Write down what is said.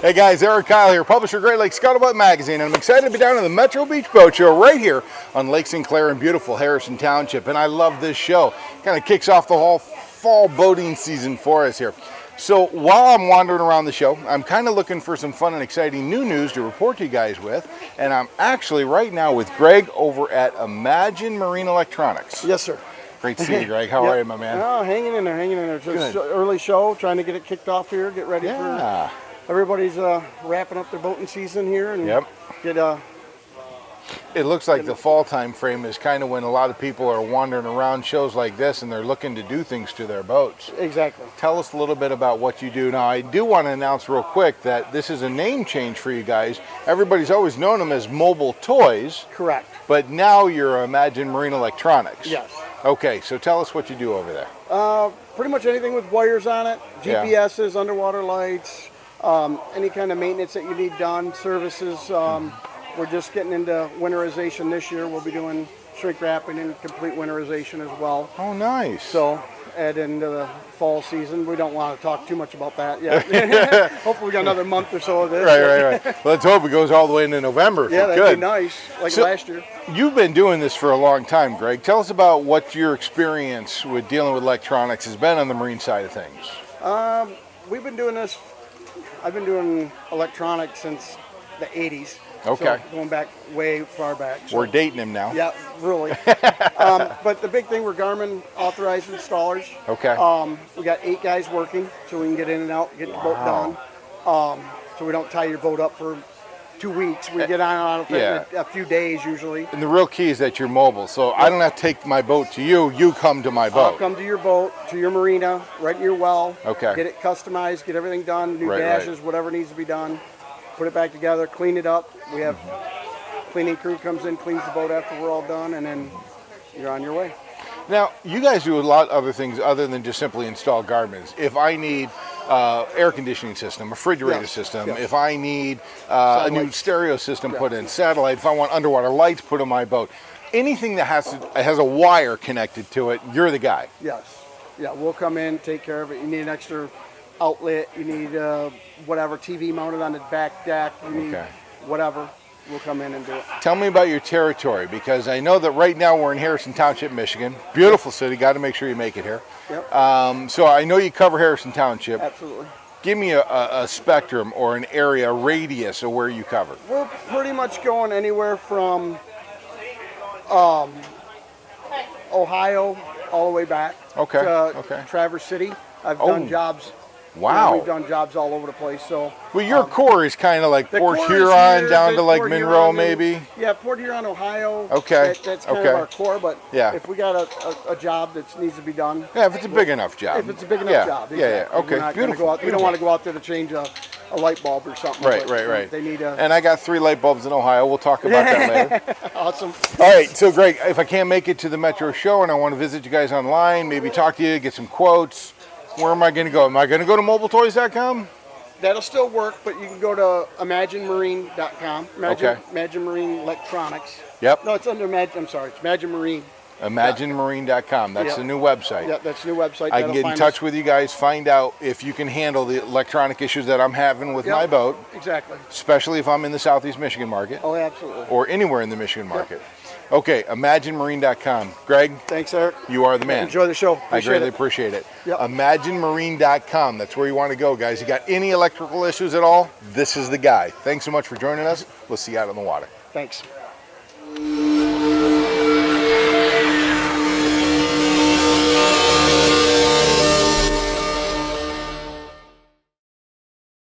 Hey guys, Eric Kyle here, publisher of Great Lakes Scuttlebutt magazine, and I'm excited to be down in the Metro Beach Boat Show right here on Lake St. Clair in beautiful Harrison Township, and I love this show. Kind of kicks off the whole fall boating season for us here. So while I'm wandering around the show, I'm kind of looking for some fun and exciting new news to report to you guys with, and I'm actually right now with Greg over at Imagine Marine Electronics. Yes, sir. Great to see you, Greg. How are you, my man? Oh, hanging in there. It's an early show, trying to get it kicked off here, get ready for everybody's wrapping up their boating season here, and get It looks like the fall time frame is kind of when a lot of people are wandering around shows like this and they're looking to do things to their boats. Exactly. Tell us a little bit about what you do. Now, I do want to announce real quick that this is a name change for you guys. Everybody's always known them as Mobile Toys. Correct. But now you're Imagine Marine Electronics. Yes. Okay, so tell us what you do over there. Pretty much anything with wires on it, GPSs, underwater lights, any kind of maintenance that you need done, services. We're just getting into winterization this year. We'll be doing shrink wrapping and complete winterization as well. Oh, nice. So add into the fall season. We don't want to talk too much about that yet. Hopefully we got another month or so of this. Right. Let's hope it goes all the way into November. Yeah, that'd be nice, like last year. You've been doing this for a long time, Greg. Tell us about what your experience with dealing with electronics has been on the marine side of things. We've been doing this. I've been doing electronics since the 80s. Okay. So going back way far back. So. We're dating him now. Yeah, really. But the big thing, we're Garmin Authorized installers. Okay. We got 8 guys working, so we can get in and out, get the boat done. So we don't tie your boat up for 2 weeks. We get on and off in a few days usually. And the real key is that you're mobile, so I don't have to take my boat to you. You come to my boat. I'll come to your boat, to your marina, right in your well. Okay. Get it customized, get everything done, new dashes, whatever needs to be done. Put it back together, clean it up. We have cleaning crew comes in, cleans the boat after we're all done, and then you're on your way. Now, you guys do a lot of other things other than just simply install Garmin's. If I need air conditioning system, refrigerator system, if I need a new stereo system put in, satellite, if I want underwater lights put on my boat, anything that has a wire connected to it, you're the guy. Yes. Yeah, we'll come in, take care of it. You need an extra outlet, you need whatever, TV mounted on the back deck, you need whatever, we'll come in and do it. Tell me about your territory, because I know that right now we're in Harrison Township, Michigan. Beautiful city, got to make sure you make it here. Yep. So I know you cover Harrison Township. Absolutely. Give me a spectrum or an area, a radius of where you cover. We're pretty much going anywhere from Ohio all the way back to Traverse City. I've done jobs. Wow. We've done jobs all over the place. So. Well, your core is kind of like Port Huron down to like Monroe, maybe. Yeah, Port Huron, Ohio. Okay. That's kind of our core. But if we got a job that needs to be done. Yeah, if it's a big enough job. If it's a big enough job. Exactly. Yeah. Okay. Beautiful. We don't want to go out there to change a light bulb or something. Right. They need a. And I got 3 light bulbs in Ohio. We'll talk about that later. Awesome. All right. So, Greg, if I can't make it to the Metro show and I want to visit you guys online, maybe talk to you, get some quotes. Where am I going to go? Am I going to go to mobiletoys.com? That'll still work, but you can go to imaginemarine.com. Imagine Marine Electronics. Yep. No, it's under Imagine. I'm sorry. It's Imagine Marine. ImagineMarine.com. That's the new website. Yeah, that's the new website. I can get in touch with you guys, find out if you can handle the electronic issues that I'm having with my boat. Exactly. Especially if I'm in the Southeast Michigan market. Oh, absolutely. Or anywhere in the Michigan market. Okay, ImagineMarine.com. Greg? Thanks, Eric. You are the man. Enjoy the show. I greatly appreciate it. Yep. ImagineMarine.com. That's where you want to go, guys. You got any electrical issues at all? This is the guy. Thanks so much for joining us. We'll see you out on the water. Thanks.